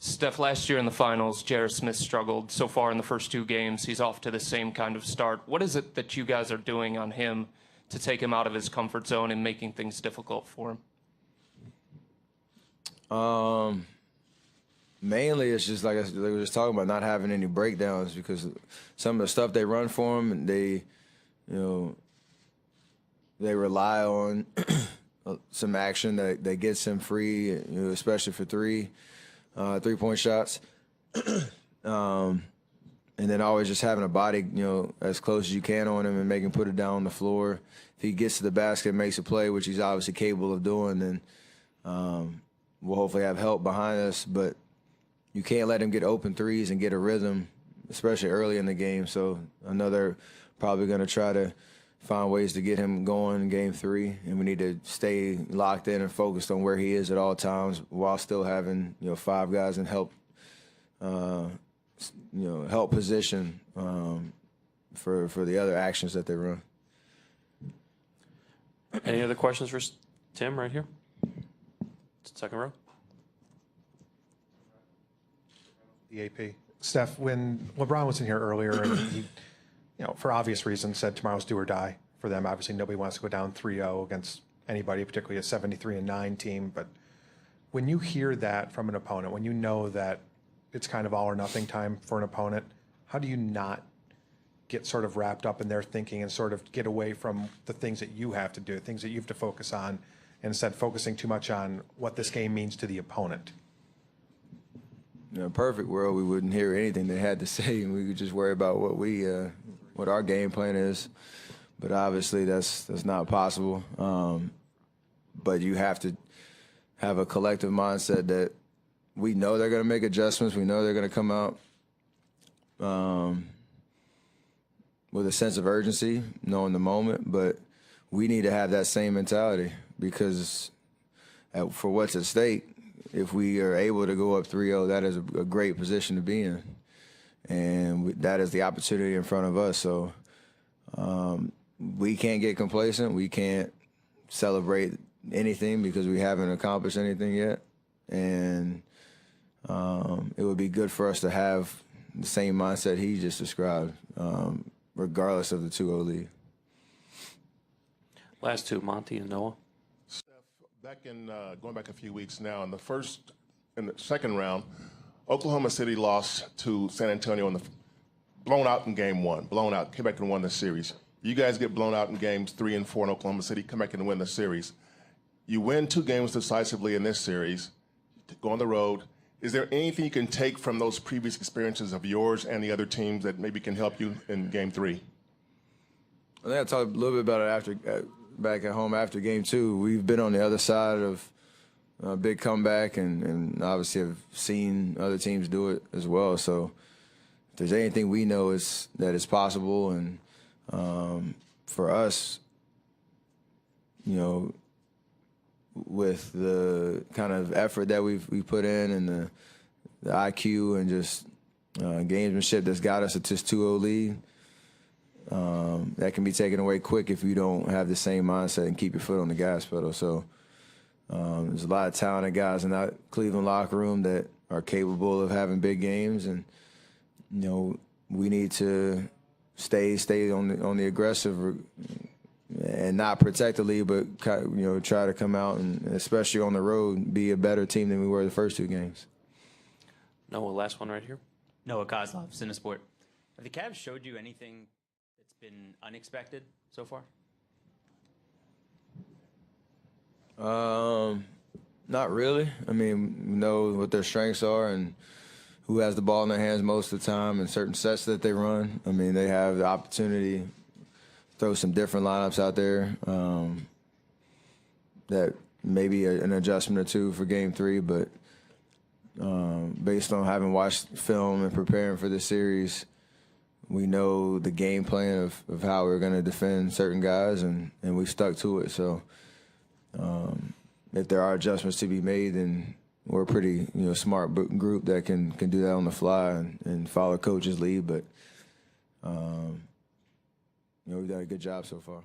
Steph, last year in the finals, J.R. Smith struggled. So far in the first 2 games, he's off to the same kind of start. What is it that you guys are doing on him to take him out of his comfort zone and making things difficult for him? Mainly, it's just like we were just talking about, not having any breakdowns, because some of the stuff they run for him, and they rely on some action that gets him free, especially for three-point shots. And then always just having a body, as close as you can on him and make him put it down on the floor. If he gets to the basket and makes a play, which he's obviously capable of doing, then we'll hopefully have help behind us. But you can't let him get open threes and get a rhythm, especially early in the game. So I know they're probably going to try to find ways to get him going in Game 3, and we need to stay locked in and focused on where he is at all times while still having 5 guys in help position for the other actions that they run. Any other questions for Tim right here? Second row. The AP. Steph, when LeBron was in here earlier, and he, for obvious reasons, said tomorrow's do or die for them. Obviously, nobody wants to go down 3-0 against anybody, particularly a 73-9 team. But when you hear that from an opponent, when you know that it's kind of all or nothing time for an opponent, how do you not get sort of wrapped up in their thinking and sort of get away from the things that you have to do, things that you have to focus on, and instead focusing too much on what this game means to the opponent? In a perfect world, we wouldn't hear anything they had to say, and we could just worry about what our game plan is. But obviously, that's not possible. But you have to have a collective mindset that we know they're going to make adjustments. We know they're going to come out with a sense of urgency, knowing the moment. But we need to have that same mentality, because for what's at stake, if we are able to go up 3-0, that is a great position to be in. And that is the opportunity in front of us. So we can't get complacent. We can't celebrate anything because we haven't accomplished anything yet. And it would be good for us to have the same mindset he just described, regardless of the 2-0 lead. Last 2, Monty and Noah. Going back a few weeks now, in the second round, Oklahoma City lost to San Antonio blown out in Game 1, blown out, came back and won the series. You guys get blown out in Games 3 and 4 in Oklahoma City, come back and win the series. You win 2 games decisively in this series, go on the road. Is there anything you can take from those previous experiences of yours and the other teams that maybe can help you in Game 3? I think I talked a little bit about it back at home after Game 2. We've been on the other side of a big comeback, and obviously have seen other teams do it as well. So if there's anything we know is that it's possible, and for us, with the kind of effort that we put in, and the IQ and just gamesmanship that's got us at this 2-0 lead, that can be taken away quick if you don't have the same mindset and keep your foot on the gas pedal. So there's a lot of talented guys in that Cleveland locker room that are capable of having big games, and we need to stay on the aggressive and not protect the lead, but try to come out and, especially on the road, be a better team than we were the first 2 games. Noah, last one right here. Noah Kozlov, Cinesport. Have the Cavs showed you anything that's been unexpected so far? Not really. I mean, we know what their strengths are and who has the ball in their hands most of the time, and certain sets that they run. I mean, they have the opportunity to throw some different lineups out there that maybe an adjustment or 2 for Game 3, but based on having watched film and preparing for this series, we know the game plan of how we're going to defend certain guys, and we've stuck to it. So if there are adjustments to be made, then we're a pretty smart group that can do that on the fly and follow coach's lead. But we've done a good job so far.